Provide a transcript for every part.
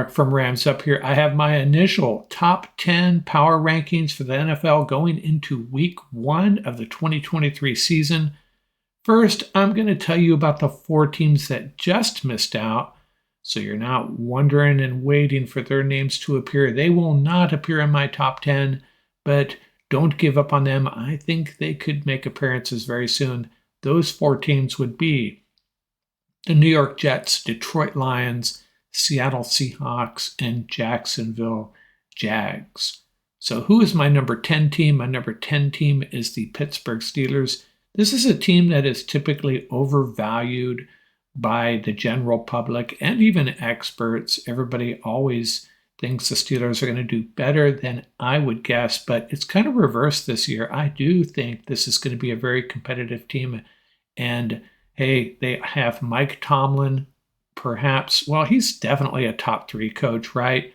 Mark from Rams Up here. I have my initial top 10 power rankings for the NFL going into week 1 of the 2023 season. First, I'm going to tell you about the 4 teams that just missed out, so you're not wondering and waiting for their names to appear. They will not appear in my top 10, but don't give up on them. I think they could make appearances very soon. Those 4 teams would be the New York Jets, Detroit Lions, Seattle Seahawks, and Jacksonville Jags. So who is my number 10 team? My number 10 team is the Pittsburgh Steelers. This is a team that is typically overvalued by the general public and even experts. Everybody always thinks the Steelers are going to do better than I would guess, but it's kind of reversed this year. I do think this is going to be a very competitive team. And hey, they have Mike Tomlin, perhaps, well, he's definitely a top 3 coach, right?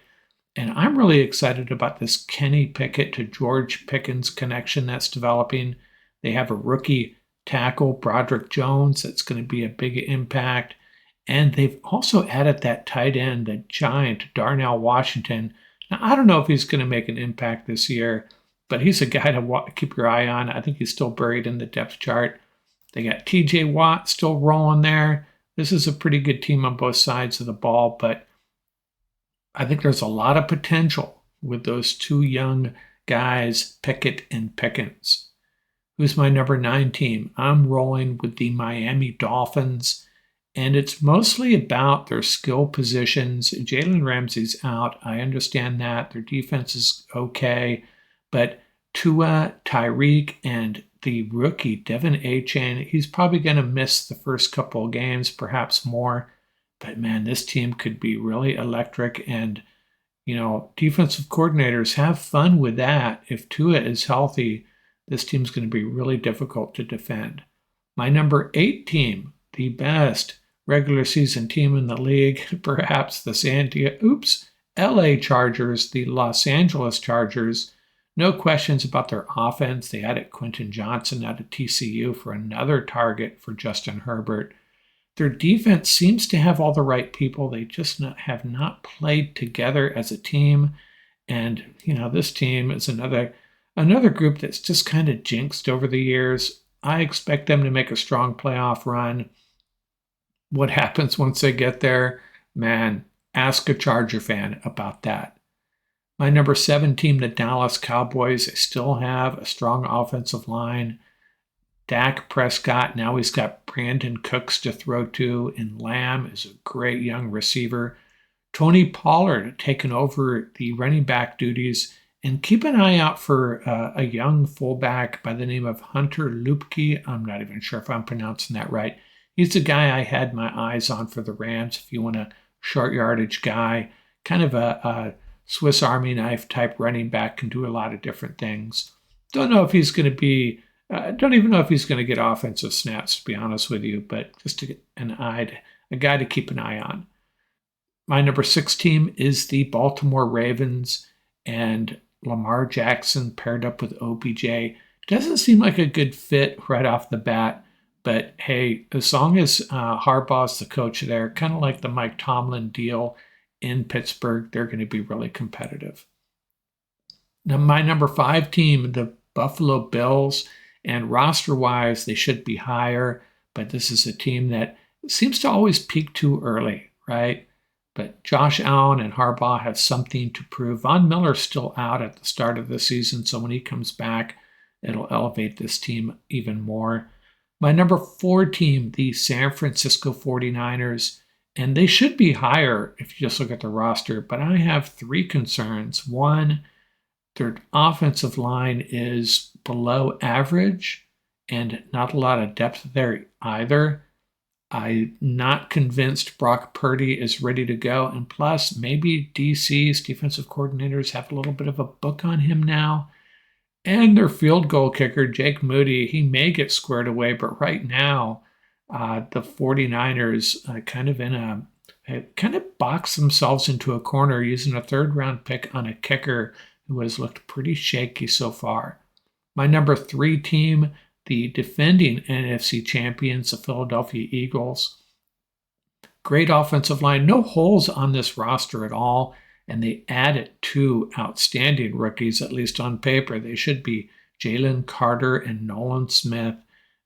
And I'm really excited about this Kenny Pickett to George Pickens connection that's developing. They have a rookie tackle, Broderick Jones, that's going to be a big impact. And they've also added that tight end, the giant Darnell Washington. Now, I don't know if he's going to make an impact this year, but he's a guy to keep your eye on. I think he's still buried in the depth chart. They got TJ Watt still rolling there. This is a pretty good team on both sides of the ball, but I think there's a lot of potential with those 2 young guys, Pickett and Pickens. Who's my number 9 team? I'm rolling with the Miami Dolphins, and it's mostly about their skill positions. Jalen Ramsey's out. I understand that. Their defense is okay, but Tua, Tyreek, and the rookie, Devin Achane, he's probably going to miss the first couple of games, perhaps more. But man, this team could be really electric. And, defensive coordinators have fun with that. If Tua is healthy, this team's going to be really difficult to defend. My number 8 team, the best regular season team in the league, perhaps the LA Chargers, the Los Angeles Chargers. No questions about their offense. They added Quentin Johnson out of TCU for another target for Justin Herbert. Their defense seems to have all the right people. They just have not played together as a team. And, this team is another group that's just kind of jinxed over the years. I expect them to make a strong playoff run. What happens once they get there? Man, ask a Charger fan about that. My number 7 team, the Dallas Cowboys, they still have a strong offensive line. Dak Prescott, now he's got Brandon Cooks to throw to, and Lamb is a great young receiver. Tony Pollard taking over the running back duties, and keep an eye out for a young fullback by the name of Hunter Luepke. I'm not even sure if I'm pronouncing that right. He's the guy I had my eyes on for the Rams. If you want a short yardage guy, kind of a Swiss Army knife type running back, can do a lot of different things. Don't know if he's going to be, don't even know if he's going to get offensive snaps, to be honest with you, but just a guy to keep an eye on. My number 6 team is the Baltimore Ravens, and Lamar Jackson paired up with OBJ. Doesn't seem like a good fit right off the bat, but hey, as long as Harbaugh's the coach there, kind of like the Mike Tomlin deal in Pittsburgh, they're going to be really competitive. Now, my number 5 team, the Buffalo Bills, and roster-wise, they should be higher, but this is a team that seems to always peak too early, right? But Josh Allen and Harbaugh have something to prove. Von Miller's still out at the start of the season, so when he comes back, it'll elevate this team even more. My number 4 team, the San Francisco 49ers, and they should be higher if you just look at the roster, but I have 3 concerns. 1, their offensive line is below average and not a lot of depth there either. I'm not convinced Brock Purdy is ready to go. And plus, maybe DC's defensive coordinators have a little bit of a book on him now. And their field goal kicker, Jake Moody, he may get squared away. But right now, the 49ers kind of box themselves into a corner using a 3rd-round pick on a kicker who has looked pretty shaky so far. My number 3 team, the defending NFC champions, the Philadelphia Eagles. Great offensive line, no holes on this roster at all. And they added two outstanding rookies, at least on paper. They should be Jalen Carter and Nolan Smith.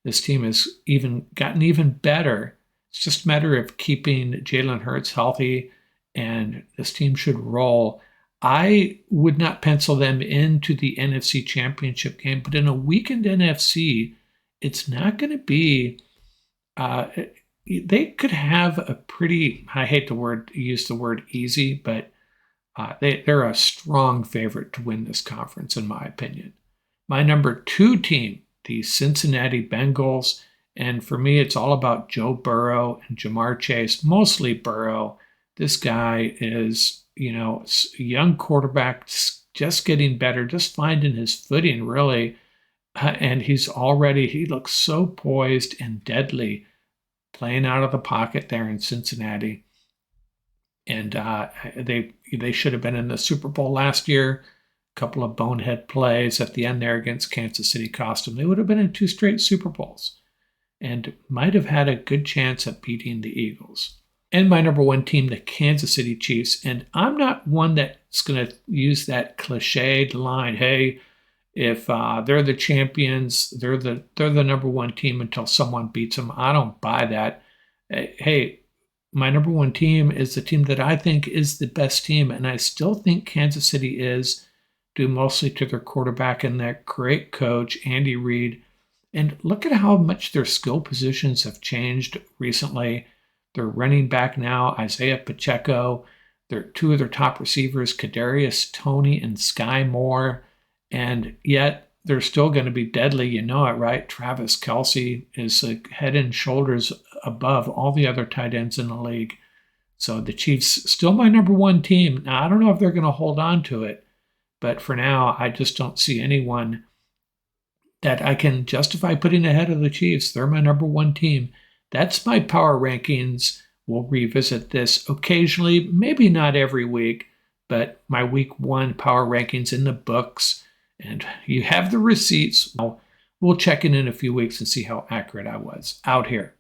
This team has gotten even better. It's just a matter of keeping Jalen Hurts healthy, and this team should roll. I would not pencil them into the NFC Championship game, but in a weakened NFC, it's not going to be. They could have a pretty. I hate to use the word easy, but they're a strong favorite to win this conference, in my opinion. My number 2 team, the Cincinnati Bengals, and for me, it's all about Joe Burrow and Ja'Marr Chase, mostly Burrow. This guy is, a young quarterback, just getting better, just finding his footing, really. And he looks so poised and deadly playing out of the pocket there in Cincinnati. And they should have been in the Super Bowl last year. A couple of bonehead plays at the end there against Kansas City cost them. They would have been in 2 straight Super Bowls and might have had a good chance at beating the Eagles. And my number 1 team, the Kansas City Chiefs. And I'm not one that's going to use that cliched line, hey, if they're the champions, they're the number 1 team until someone beats them. I don't buy that. Hey, my number 1 team is the team that I think is the best team, and I still think Kansas City is, due mostly to their quarterback and that great coach, Andy Reid. And look at how much their skill positions have changed recently. They're running back now, Isaiah Pacheco. They're 2 of their top receivers, Kadarius Toney and Sky Moore. And yet they're still going to be deadly. You know it, right? Travis Kelce is like head and shoulders above all the other tight ends in the league. So the Chiefs, still my number 1 team. Now, I don't know if they're going to hold on to it, but for now, I just don't see anyone that I can justify putting ahead of the Chiefs. They're my number 1 team. That's my power rankings. We'll revisit this occasionally, maybe not every week, but my week 1 power rankings in the books. And you have the receipts. We'll check in a few weeks and see how accurate I was. Out here.